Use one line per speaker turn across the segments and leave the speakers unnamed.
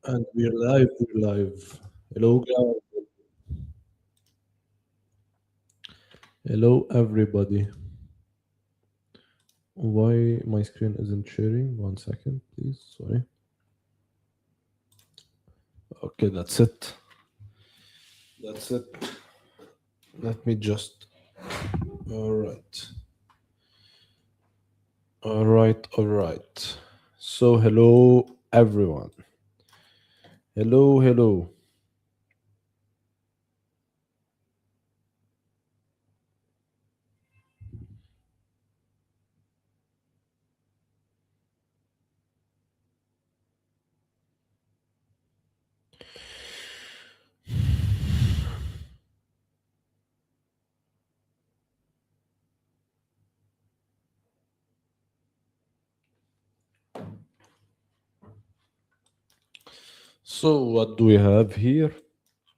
And we're live, we're live. Hello, guys. Hello, everybody. Why my screen isn't sharing? 1 second, please. Sorry. Okay, that's it. That's it. Let me just. All right. All right. All right. So, hello, everyone. Hello, hello. So, what do we have here?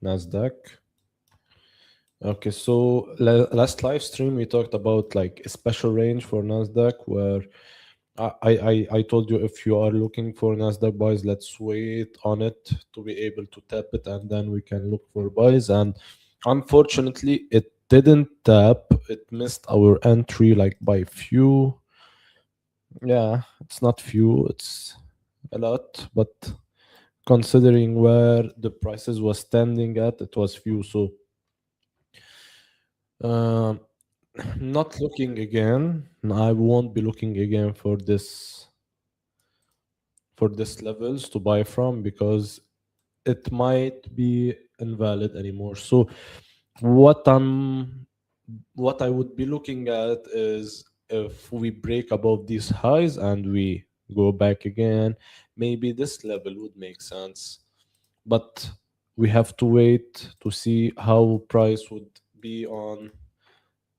Nasdaq. Okay, so last live stream we talked about like a special range for Nasdaq where I told you if you are looking for Nasdaq buys, let's wait on it to be able to tap it and then we can look for buys. And unfortunately, it didn't tap. It missed our entry like by few. Yeah, it's not few, it's a lot, but considering where the prices was standing at, it was few. So um not looking again. I won't be looking again for this levels to buy from because it might be invalid anymore. So what I'm what I would be looking at is if we break above these highs and we go back again, maybe this level would make sense. But we have to wait to see how price would be on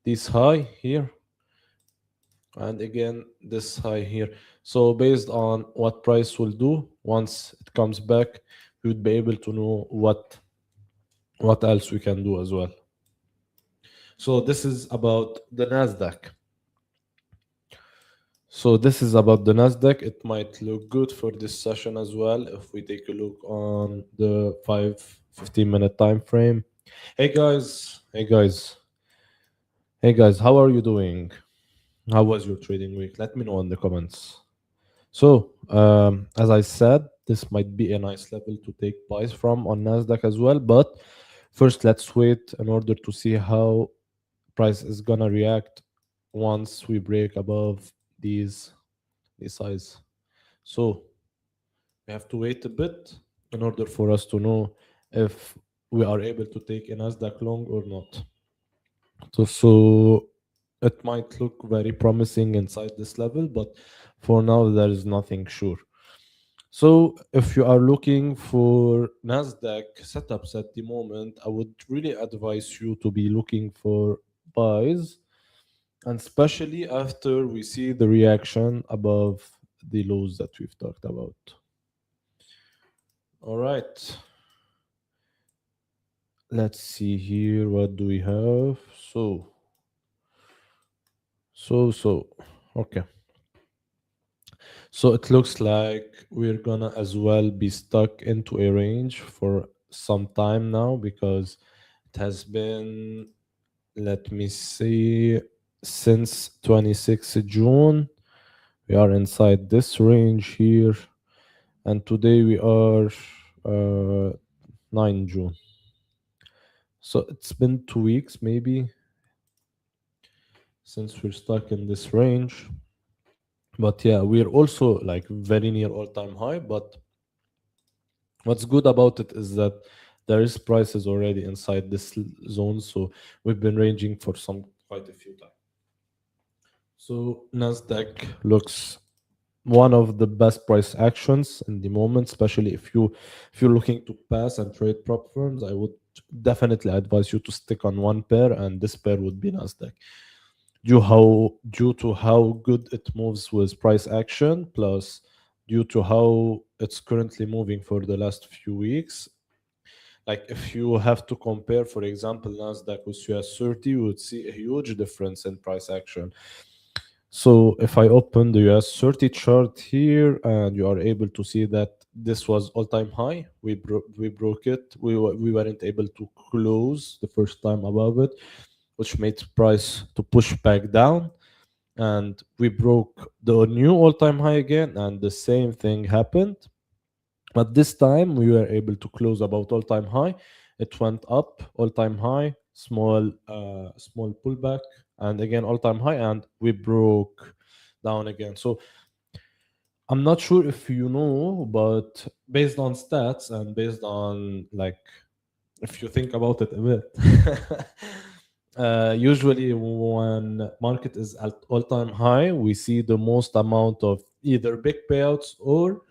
this high here and again this high here. So based on what price will do once it comes back, we would be able to know what else we can do as well. So this is about the Nasdaq. So this is about the Nasdaq. It might look good for this session as well if we take a look on the 15 minute time frame. Hey guys, hey guys, hey guys, how are you doing? How was your trading week? Let me know in the comments. So, as I said, this might be a nice level to take buys from on Nasdaq as well. But first, let's wait in order to see how price is gonna react once we break above these highs. So we have to wait a bit in order for us to know if we are able to take a Nasdaq long or not. So it might look very promising inside this level, but for now there is nothing sure. So if you are looking for Nasdaq setups at the moment, I would really advise you to be looking for buys, and especially after we see the reaction above the lows that we've talked about. All right, let's see here. What do we have? So, okay. So it looks like we're gonna as well be stuck into a range for some time now because it has been, let me see, since 26th June. We are inside this range here, and today we are uh, 9 June. So it's been 2 weeks maybe since we're stuck in this range. But yeah, we're also like very near all-time high, but what's good about it is that there is prices already inside this zone, so we've been ranging for some quite a few times. So Nasdaq looks one of the best price actions in the moment, especially if you're looking to pass and trade prop firms. I would definitely advise you to stick on one pair, and this pair would be Nasdaq. Due to how good it moves with price action, plus due to how it's currently moving for the last few weeks. Like if you have to compare, for example, Nasdaq with US 30, you would see a huge difference in price action. So if I open the US 30 chart here, and you are able to see that this was all-time high. We broke it. We weren't able to close the first time above it, which made price to push back down, and we broke the new all-time high again, and the same thing happened. But this time we were able to close about all-time high. It went up all-time high, small pullback, and again all-time high, and we broke down again. So I'm not sure if you know, but based on stats and based on like if you think about it a bit, usually when market is at all-time high, we see the most amount of either big payouts or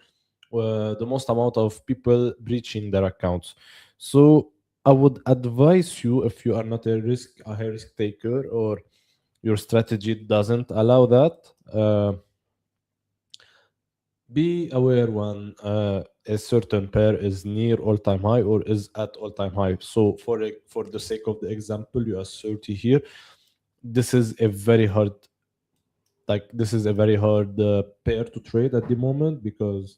the most amount of people breaching their accounts. So I would advise you, if you are not a high risk taker, or your strategy doesn't allow that, be aware when a certain pair is near all-time high or is at all-time high. So for the sake of the example you assert here, this is a very hard, this is a very hard pair to trade at the moment, because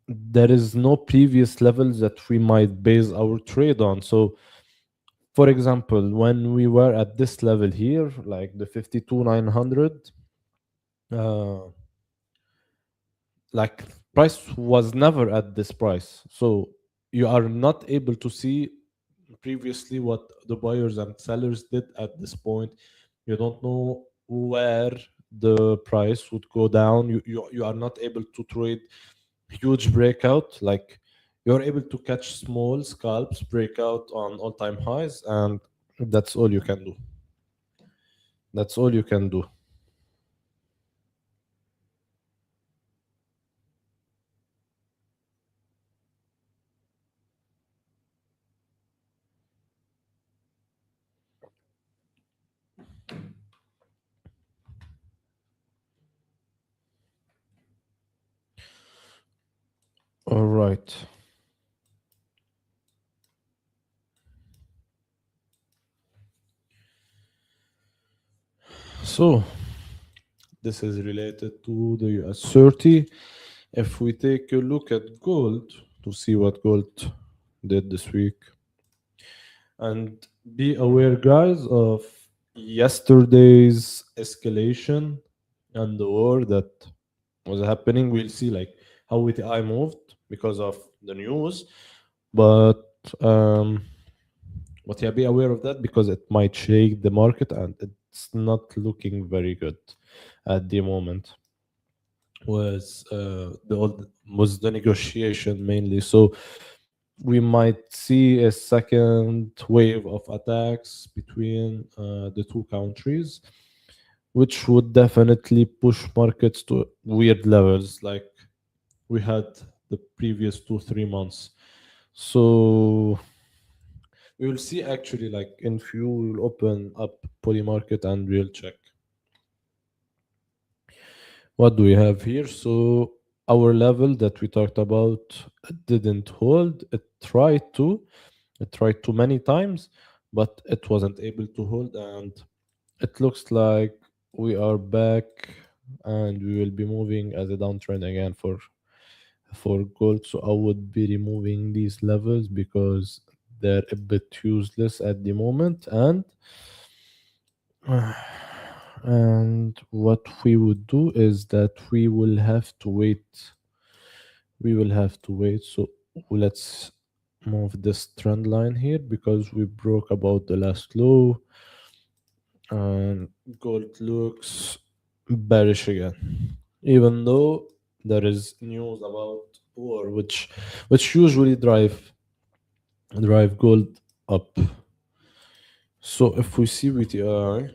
there is no previous levels that we might base our trade on. So for example, when we were at this level here, like the 52,900, uh, like price was never at this price. So you are not able to see previously what the buyers and sellers did at this point. You don't know where the price would go down. You are not able to trade huge breakout. Like you're able to catch small scalps breakout on all-time highs, and that's all you can do. That's all you can do. All right. So this is related to the US 30. If we take a look at gold to see what gold did this week, and be aware, guys, of yesterday's escalation and the war that was happening. We'll see like how WTI moved because of the news, but um, but yeah, be aware of that because it might shake the market, and it's not looking very good at the moment. Was the negotiation mainly. So we might see a second wave of attacks between the two countries, which would definitely push markets to weird levels like we had the previous 2 3 months. So we will see actually, like in few we'll open up poly market and we'll check what do we have here. So our level that we talked about didn't hold. It tried too many times, but it wasn't able to hold, and it looks like we are back, and we will be moving as a downtrend again for gold. So I would be removing these levels because they're a bit useless at the moment, and what we would do is that we will have to wait. We will have to wait. So let's move this trend line here because we broke about the last low, and gold looks bearish again, even though there is news about war, which usually drive gold up. So if we see VTI,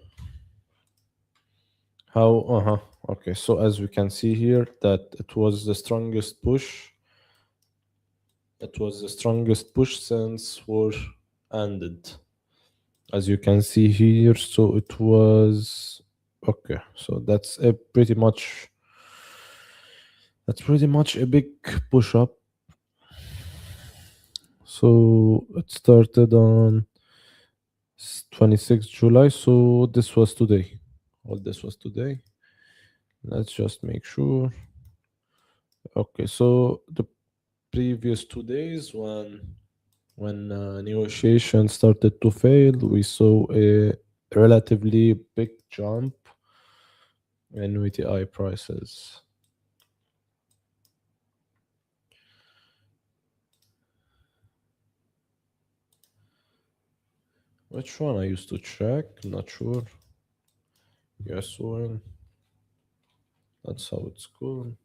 how okay, so as we can see here that it was the strongest push. It was the strongest push since war ended, as you can see here. So it was okay. So that's pretty much a big push up. So it started on 26th July. So this was today. All this was today. Let's just make sure. Okay, so the previous 2 days when negotiations started to fail, we saw a relatively big jump in VTI prices. Which one I used to check? Not sure. Yes, one. That's how it's called.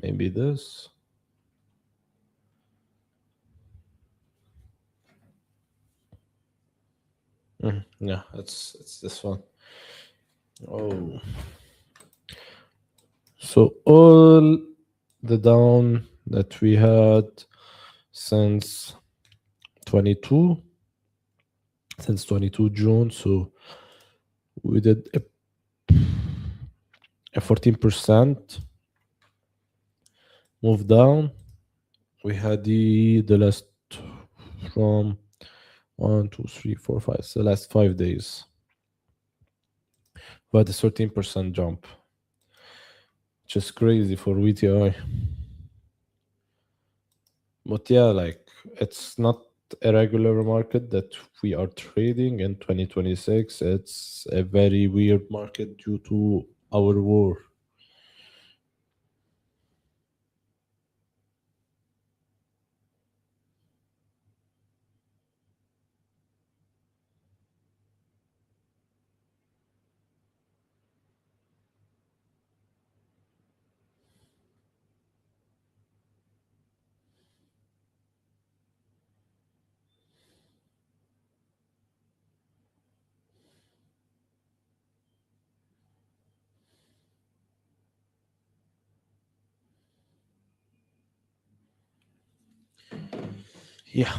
Maybe this. Yeah, it's this one. Oh, so all the down that we had since 22, since 22 June. So we did a 14% move down. We had the last from 1, 2, 3, 4, 5. So the last 5 days. We had a 13% jump, which is crazy for VTI. But yeah, like it's not a regular market that we are trading in 2026. It's a very weird market due to our war. Yeah.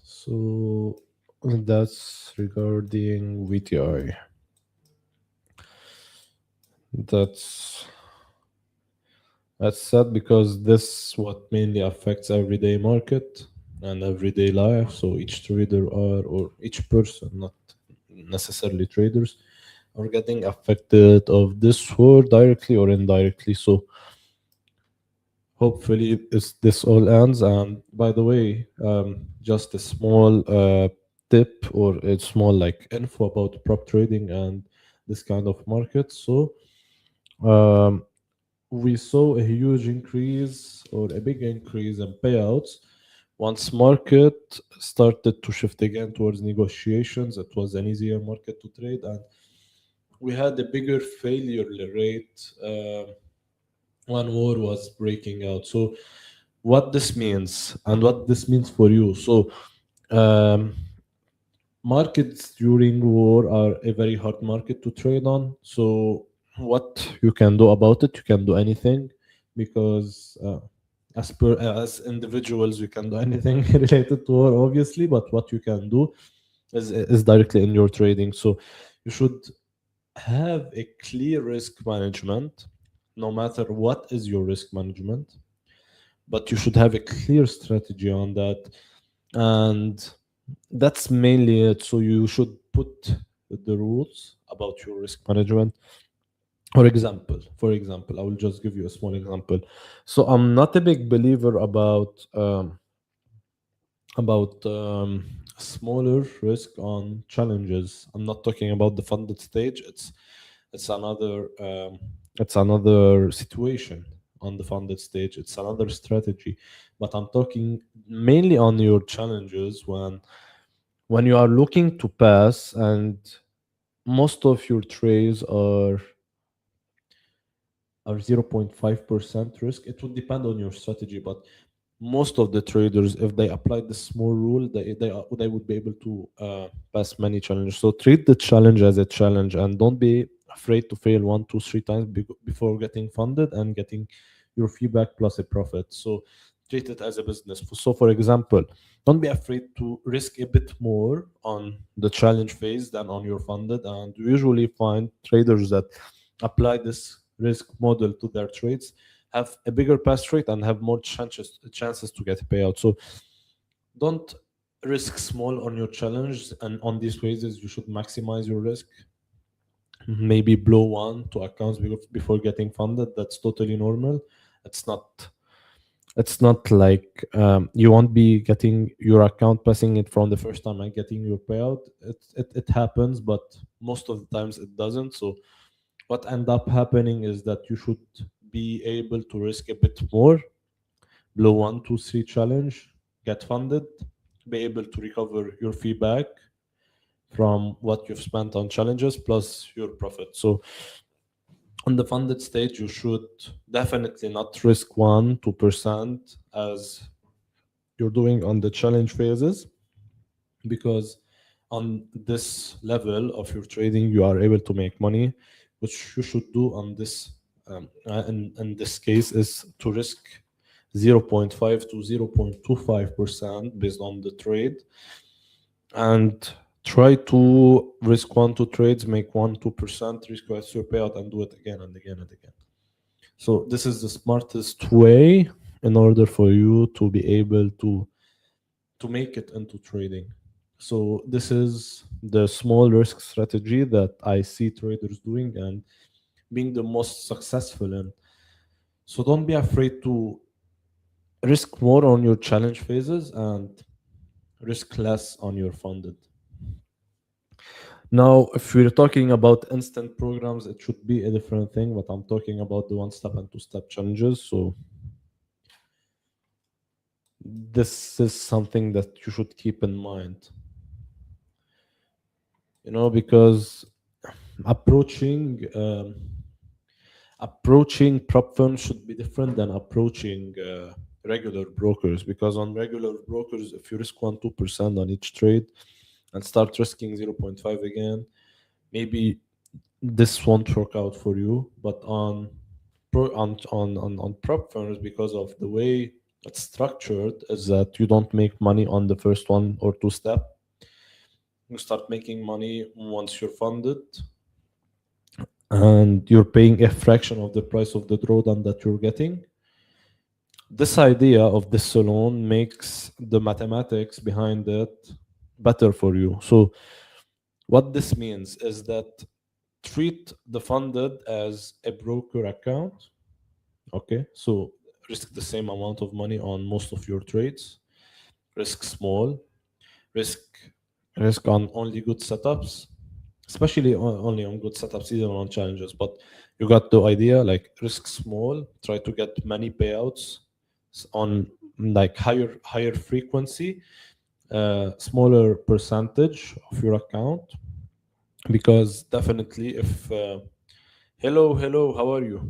So that's regarding VTI. That's that's sad because this what mainly affects everyday market and everyday life. So each trader are or each person, not necessarily traders, are getting affected of this war directly or indirectly. So hopefully this all ends. And by the way, just a small tip or a small like info about prop trading and this kind of market. So um, we saw a huge increase or a big increase in payouts once market started to shift again towards negotiations. It was an easier market to trade, and we had a bigger failure rate when war was breaking out. So what this means and what this means for you. So um, markets during war are a very hard market to trade on. So what you can do about it, you can do anything because as individuals, we can do anything related to war, obviously. But what you can do is directly in your trading. So you should have a clear risk management, no matter what is your risk management, but you should have a clear strategy on that. And that's mainly it. So you should put the rules about your risk management. For example, I will just give you a small example. So I'm not a big believer about smaller risk on challenges. I'm not talking about the funded stage. It's another it's another situation on the funded stage. It's another strategy. But I'm talking mainly on your challenges when you are looking to pass and most of your trades are 0.5% risk. It would depend on your strategy, but most of the traders, if they apply this small rule, they would be able to pass many challenges. So treat the challenge as a challenge and don't be afraid to fail 1, 2, 3 times before getting funded and getting your feedback plus a profit. So treat it as a business. So for example, don't be afraid to risk a bit more on the challenge phase than on your funded. And you usually find traders that apply this risk model to their trades have a bigger pass rate and have more chances to get a payout. So don't risk small on your challenge, and on these phases you should maximize your risk. maybe blow one to accounts before getting funded. That's totally normal. It's not it's not like you won't be getting your account passing it from the first time and getting your payout. It happens, but most of the times it doesn't. So what end up happening is that you should be able to risk a bit more, blow one, two, three challenge, get funded, be able to recover your fee back from what you've spent on challenges plus your profit. So on the funded stage, you should definitely not risk 1 2% as you're doing on the challenge phases, because on this level of your trading you are able to make money. Which you should do on this in this case is to risk 0.5 to 0.25% based on the trade, and try to risk 1 2 trades, make 1 2%, risk your payout, and do it again and again and again. So this is the smartest way in order for you to be able to make it into trading. So this is the small risk strategy that I see traders doing and being the most successful in. So don't be afraid to risk more on your challenge phases and risk less on your funded. Now, if we're talking about instant programs, it should be a different thing, but I'm talking about the 1 step and 2 step challenges. So this is something that you should keep in mind, because approaching prop firms should be different than approaching regular brokers, because on regular brokers, if you risk 1 2% on each trade and start risking 0.5 again, maybe this won't work out for you. But on prop firms, because of the way it's structured, is that you don't make money on the first 1 or 2 step. You start making money once you're funded, and you're paying a fraction of the price of the drawdown that you're getting. This idea of this saloon makes the mathematics behind it better for you. So what this means is that treat the funded as a broker account. Okay, so risk the same amount of money on most of your trades. Risk small. Risk risk on only good setups, especially only on good setups, even on challenges. But you got the idea. Like, risk small, try to get many payouts on like higher frequency, smaller percentage of your account. Because definitely, if hello, how are you?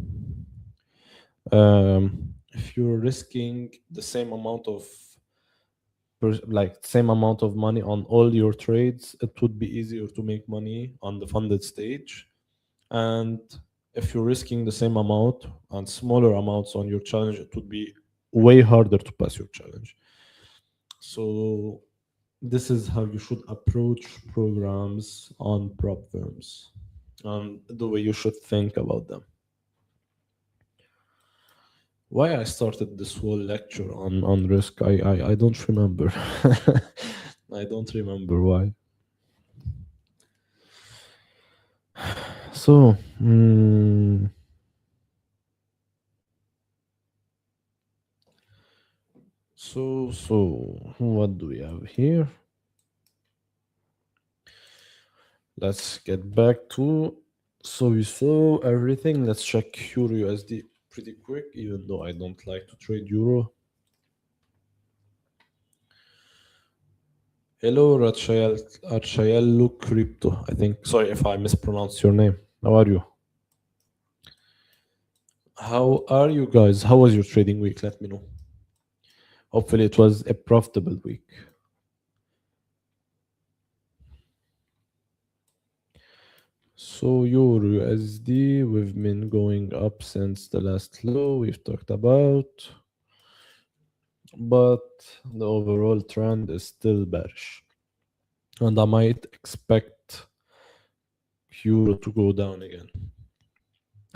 If you're risking the same amount of same amount of money on all your trades, it would be easier to make money on the funded stage. And if you're risking the same amount and smaller amounts on your challenge, it would be way harder to pass your challenge. So this is how you should approach programs on prop firms, and the way you should think about them. Why I started this whole lecture on risk, I don't remember. I don't remember why. So, what do we have here? Let's get back to. So we saw everything. Let's check Euro USD pretty quick, even though I don't like to trade Euro. Hello, Rachayello Crypto. I think. Sorry if I mispronounced your name. How are you? How are you guys? How was your trading week? Let me know. Hopefully, it was a profitable week. So Euro USD, we've been going up since the last low we've talked about, but the overall trend is still bearish, and I might expect Euro to go down again.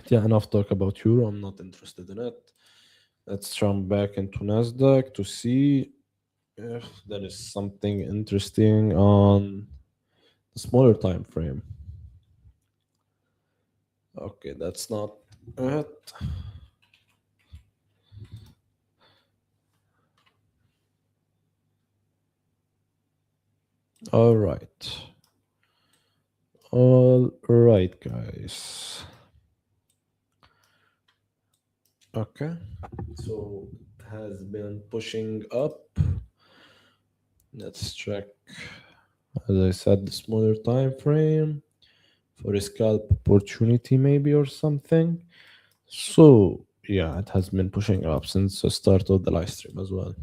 Yeah, enough talk about Euro. I'm not interested in it. Let's jump back into Nasdaq to see if there is something interesting on the smaller time frame. Okay, that's not it. All right. All right, guys. Okay. So it has been pushing up. Let's check, as I said, the smaller time frame for a scalp opportunity, maybe, or something. So, yeah, it has been pushing up since the start of the live stream as well.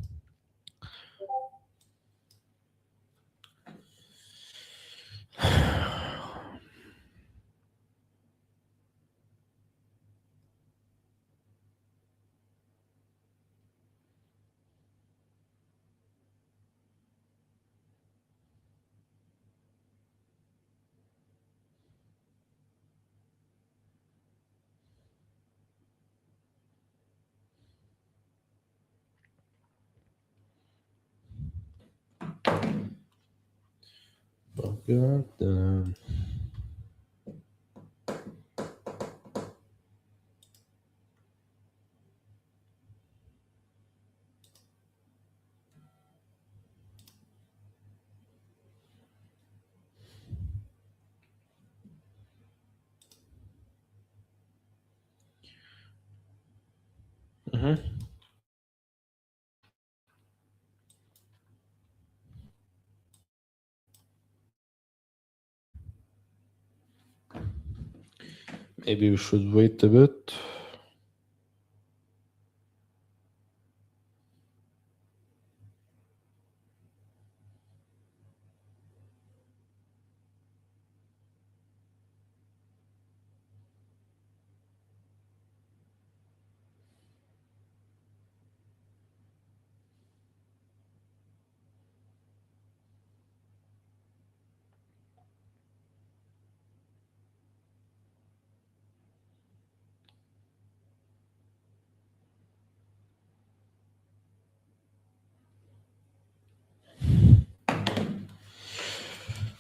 Okay. Mhm. Maybe we should wait a bit.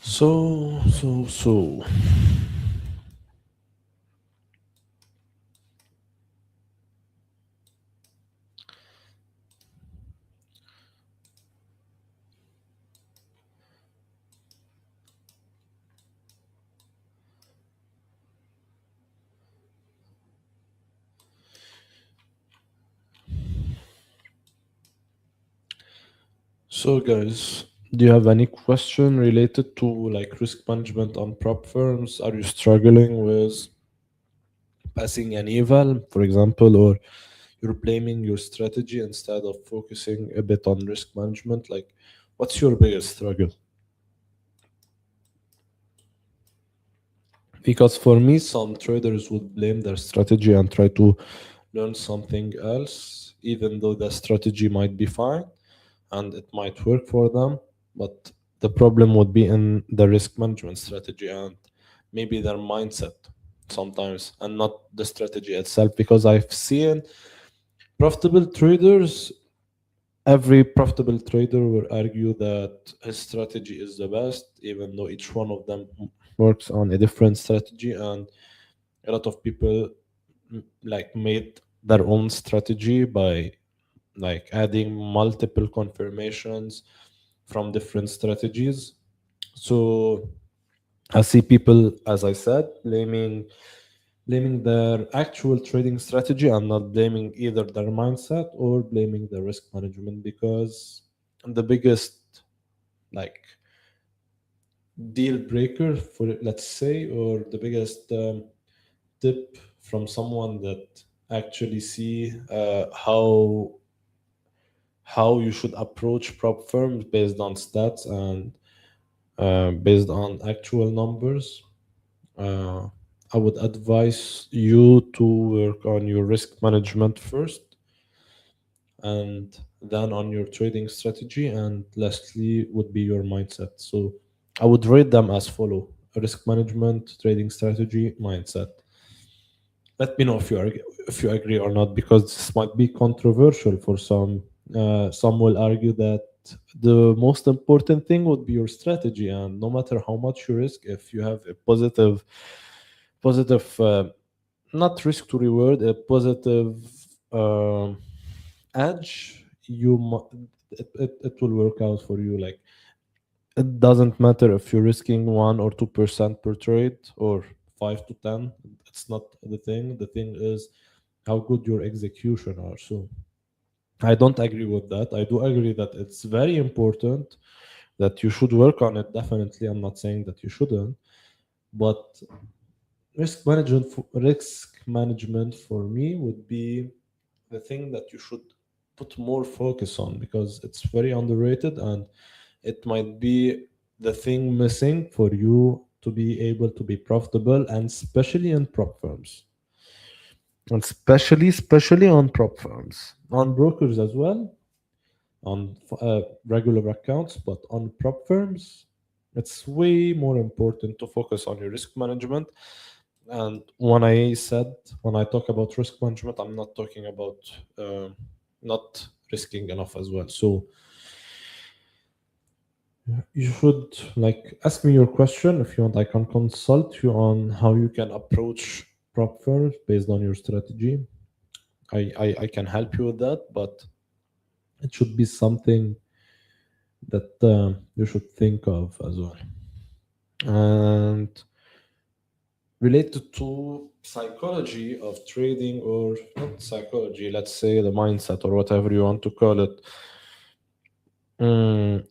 So. So, guys, do you have any question related to like risk management on prop firms? Are you struggling with passing an eval, for example, or you're blaming your strategy instead of focusing a bit on risk management? Like, what's your biggest struggle? Because for me, some traders would blame their strategy and try to learn something else, even though the strategy might be fine and it might work for them. But the problem would be in the risk management strategy and maybe their mindset sometimes, and not the strategy itself. Because I've seen profitable traders, every profitable trader will argue that his strategy is the best, even though each one of them works on a different strategy. And a lot of people like made their own strategy by like adding multiple confirmations from different strategies. So I see people, as I said, blaming their actual trading strategy and not blaming either their mindset or blaming the risk management. Because the biggest like deal breaker for it, let's say, or the biggest tip from someone that actually see how you should approach prop firms based on stats and based on actual numbers. uh, I would advise you to work on your risk management first, and then on your trading strategy, and lastly would be your mindset. So I would rate them as follow: risk management, trading strategy, mindset. Let me know if you agree or not, because this might be controversial for some. Some will argue that the most important thing would be your strategy, and no matter how much you risk, if you have a positive not risk to reward, a positive um, edge, it will work out for you. Like it doesn't matter if you're risking 1 or 2% per trade or 5 to 10. It's not the thing. The thing is how good your execution are. So I don't agree with that. I do agree that it's very important that you should work on it. Definitely, I'm not saying that you shouldn't, but risk management for me would be the thing that you should put more focus on because it's very underrated and it might be the thing missing for you to be able to be profitable and especially in prop firms and especially on prop firms on brokers as well on regular accounts but on prop firms it's way more important to focus on your risk management. And when I talk about risk management, I'm not talking about uh, not risking enough as well. So you should like ask me your question if you want. I can consult you on how you can approach prop firms based on your strategy. I can help you with that, but it should be something that you should think of as well. And related to psychology of trading or not psychology, let's say the mindset or whatever you want to call it. Mm,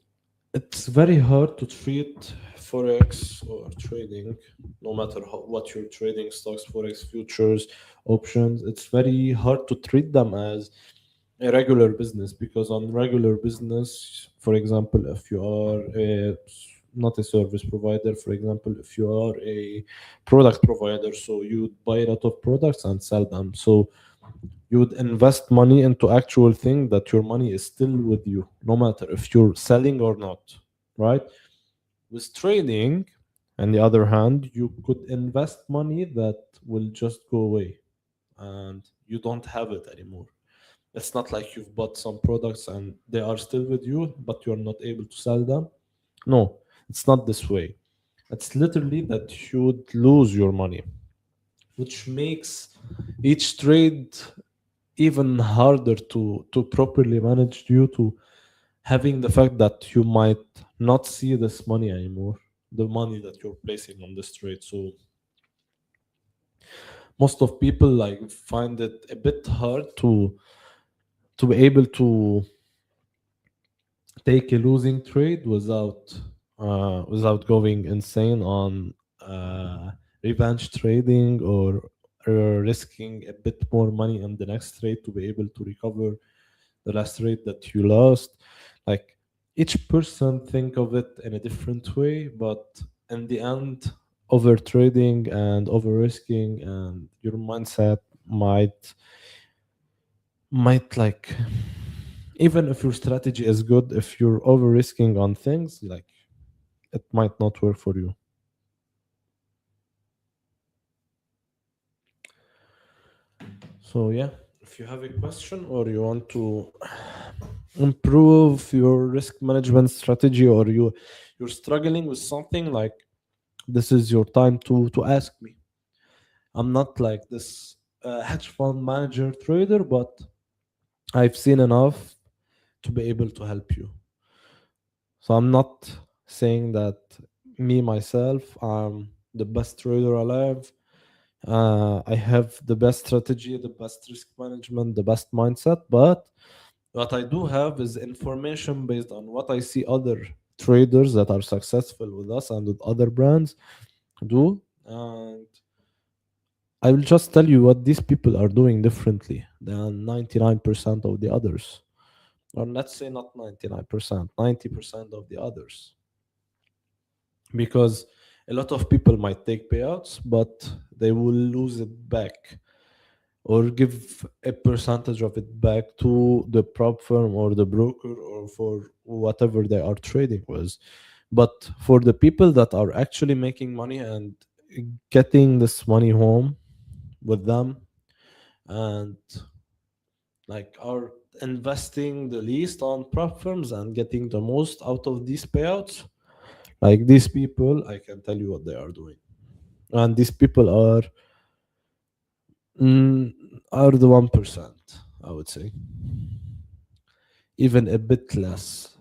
it's very hard to treat forex or trading, no matter what you're trading, stocks, forex, futures, options. It's very hard to treat them as a regular business because on regular business, for example, if you are not a service provider, for example, if you are a product provider, so you buy a lot of products and sell them. So you would invest money into actual thing that your money is still with you, no matter if you're selling or not, right? With trading, on the other hand, you could invest money that will just go away and you don't have it anymore. It's not like you've bought some products and they are still with you, but you're not able to sell them. No, it's not this way. It's literally that you would lose your money, which makes each trade even harder to properly manage due to having the fact that you might not see this money anymore, the money that you're placing on this trade. So most of people like find it a bit hard to be able to take a losing trade without going insane on revenge trading or risking a bit more money in the next trade to be able to recover the last trade that you lost. Like each person think of it in a different way, but in the end, over trading and over risking and your mindset might like even if your strategy is good, if you're over risking on things, like it might not work for you. So yeah, if you have a question or you want to improve your risk management strategy or you're struggling with something, like this is your time to ask me. I'm not like this hedge fund manager trader, but I've seen enough to be able to help you. So I'm not saying that me myself I'm the best trader alive. I have the best strategy, the best risk management, the best mindset, but what I do have is information based on what I see other traders that are successful with us and with other brands do. And I will just tell you what these people are doing differently than 99% of the others. Or let's say not 99%, 90% of the others. Because a lot of people might take payouts, but they will lose it back or give a percentage of it back to the prop firm or the broker or for whatever they are trading with. But for the people that are actually making money and getting this money home with them and like are investing the least on prop firms and getting the most out of these payouts, like these people, I can tell you what they are doing. And these people are mm, are the 1%, I would say, even a bit less.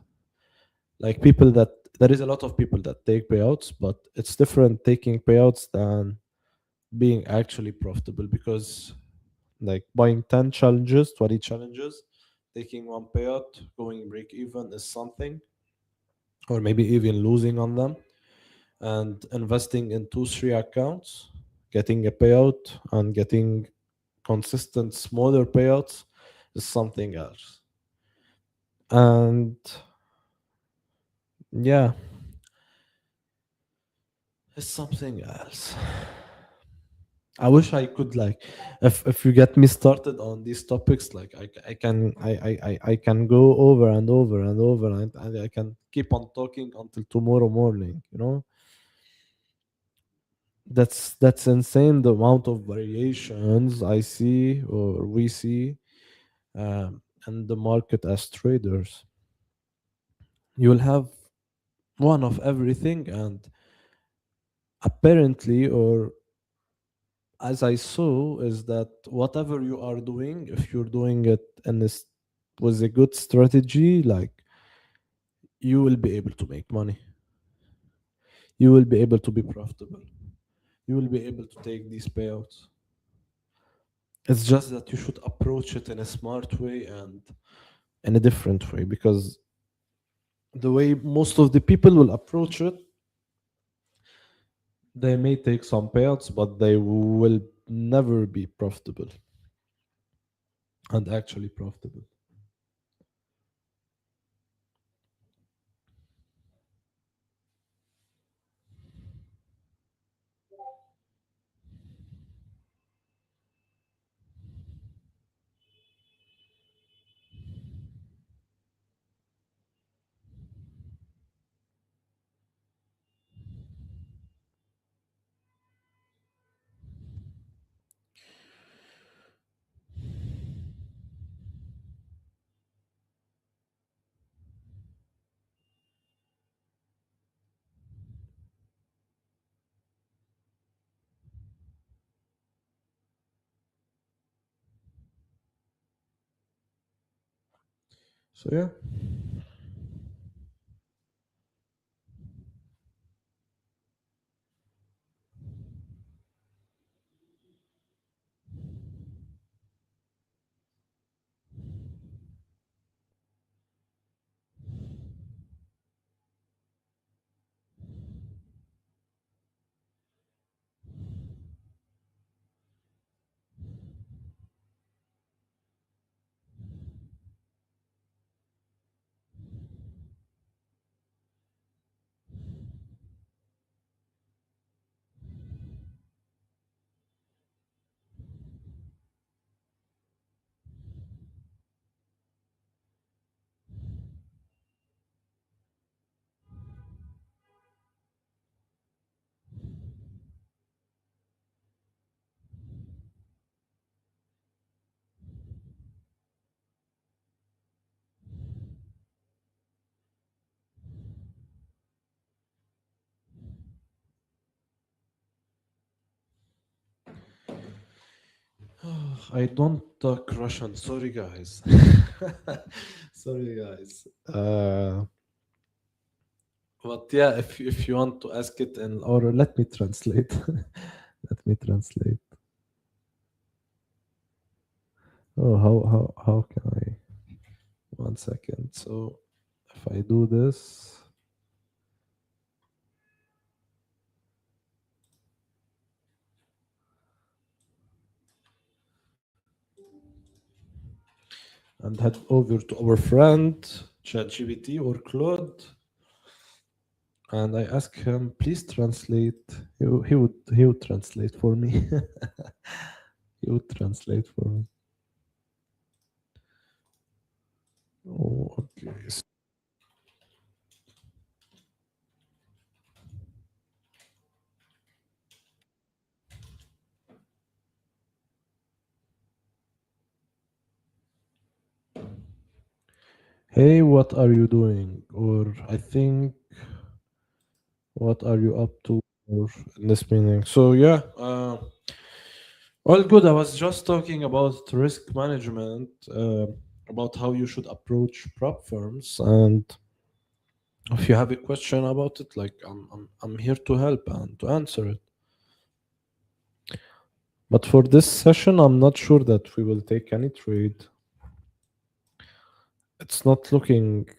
Like people that there is a lot of people that take payouts, but it's different taking payouts than being actually profitable because like buying 10 challenges, 20 challenges, taking one payout, going break even is something, or maybe even losing on them, and investing in two, three accounts, getting a payout and getting consistent smaller payouts is something else. And yeah, it's something else. I wish I could like, if you get me started on these topics, like I can I can go over and over and over, and I can keep on talking until tomorrow morning. You know, that's insane the amount of variations I see or we see in the market as traders. You'll have one of everything, and apparently, or as I saw, is that whatever you are doing, if you're doing it in this with a good strategy, like you will be able to make money. You will be able to be profitable. You will be able to take these payouts. It's just that you should approach it in a smart way and in a different way, because the way most of the people will approach it, they may take some payouts, but they will never be profitable and actually profitable. So yeah. I don't talk Russian. Sorry, guys. Sorry, guys. But yeah, if you want to ask it in, or let me translate. Let me translate. Oh, how can I? One second. So if I do this and head over to our friend ChatGPT or Claude, and I ask him, please translate. He would translate for me. He would translate for me. Oh, okay. Hey, what are you doing? Or I think, what are you up to? Or in this meeting. So yeah. All good. I was just talking about risk management, about how you should approach prop firms, and if you have a question about it, like I'm here to help and to answer it. But for this session, I'm not sure that we will take any trade. It's not looking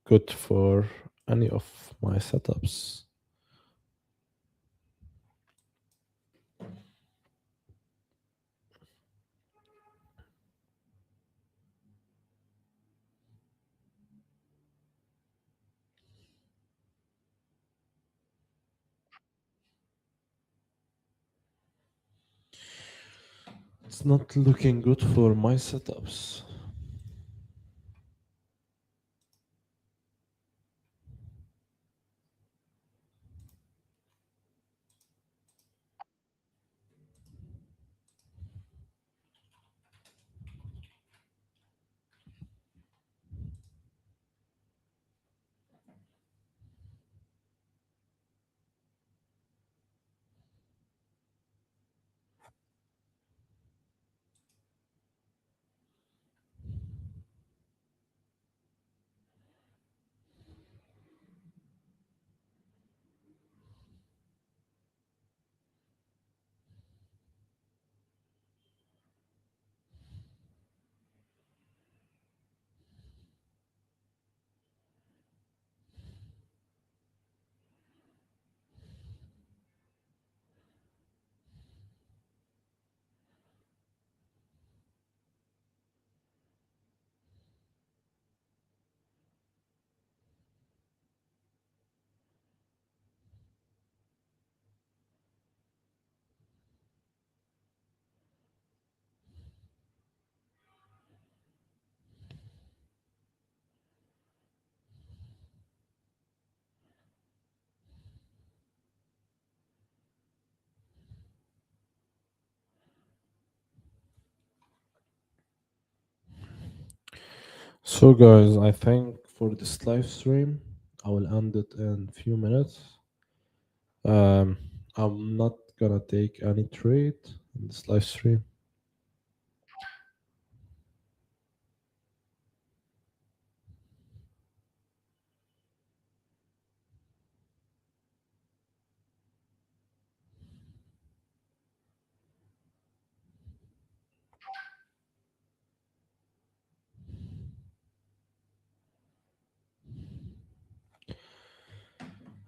good for any of my setups. It's not looking good for my setups. So, guys, I think for this live stream, I will end it in few minutes. Um, I'm not gonna take any trade in this live stream.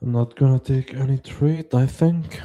I'm not gonna take any trade, I think.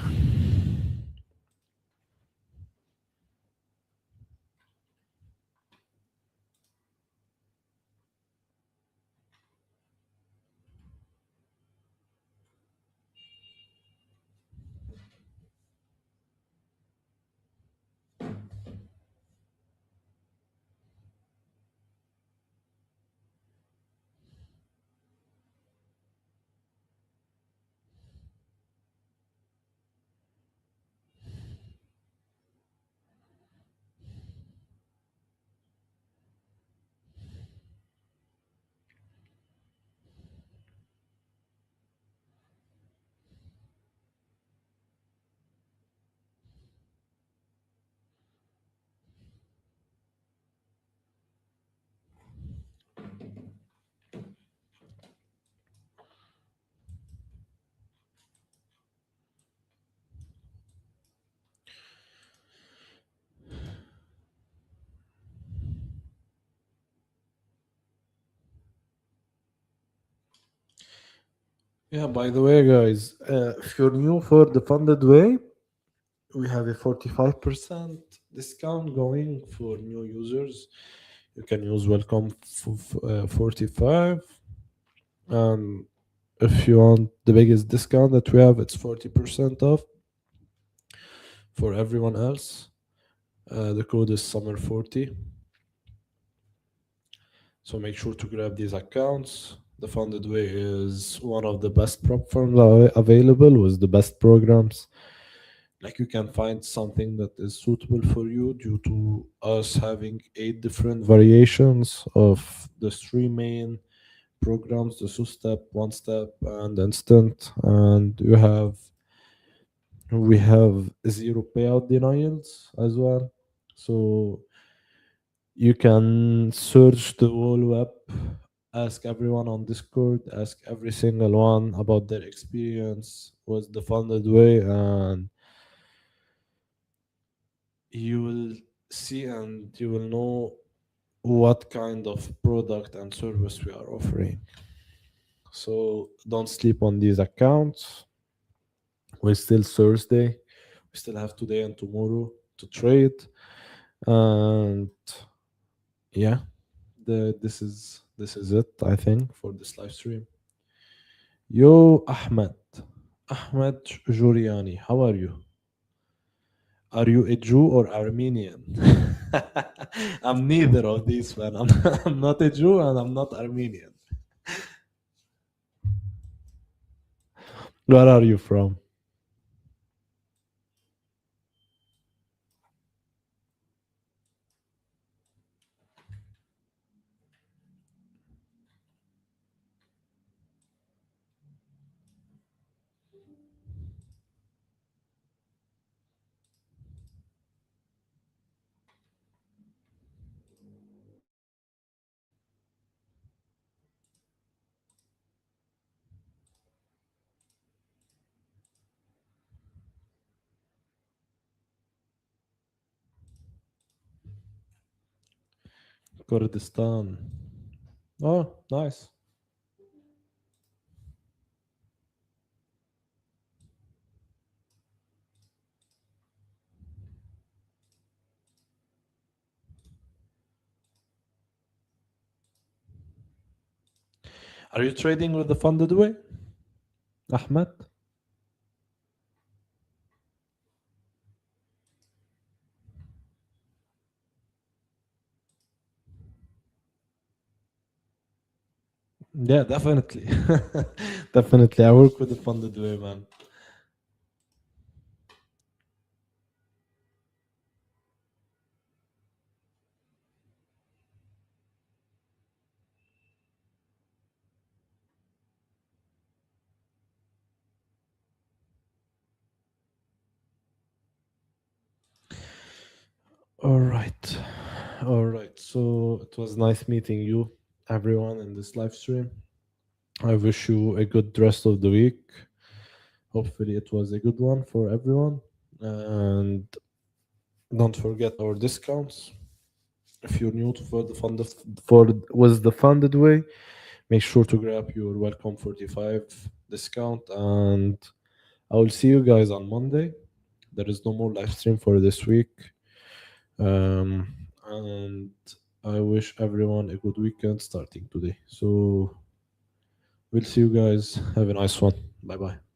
Yeah, by the way, guys, if you're new for the funded way, we have a 45% discount going for new users. You can use welcome 45. And if you want the biggest discount that we have, it's 40% off for everyone else. The code is summer40. So make sure to grab these accounts. The Funded Way is one of the best prop firms available with the best programs. Like you can find something that is suitable for you due to us having 8 different variations of the three main programs: the two-step, one-step, and instant. And you have We have zero payout denials as well. So you can search the whole web, ask everyone on Discord, ask every single one about their experience with the funded way, and you will see and you will know what kind of product and service we are offering. So don't sleep on these accounts. We're still Thursday. We still have today and tomorrow to trade. And yeah, this is it, I think, for this live stream. Yo, Ahmed Juriani, how are you? Are you a Jew or Armenian? I'm neither of these, man. I'm not a Jew and I'm not Armenian. Where are you from? Kurdistan. Oh, nice. Are you trading with the funded way, Ahmed? Yeah, definitely. Definitely. I work with the funded way, man. All right. All right. So it was nice meeting you, everyone, in this live stream. I wish you a good rest of the week. Hopefully, it was a good one for everyone. And don't forget our discounts. If you're new to for the funded for with the funded way, make sure to grab your welcome 45 discount. And I will see you guys on Monday. There is no more live stream for this week. And I wish everyone a good weekend starting today. So we'll see you guys. Have a nice one. Bye bye.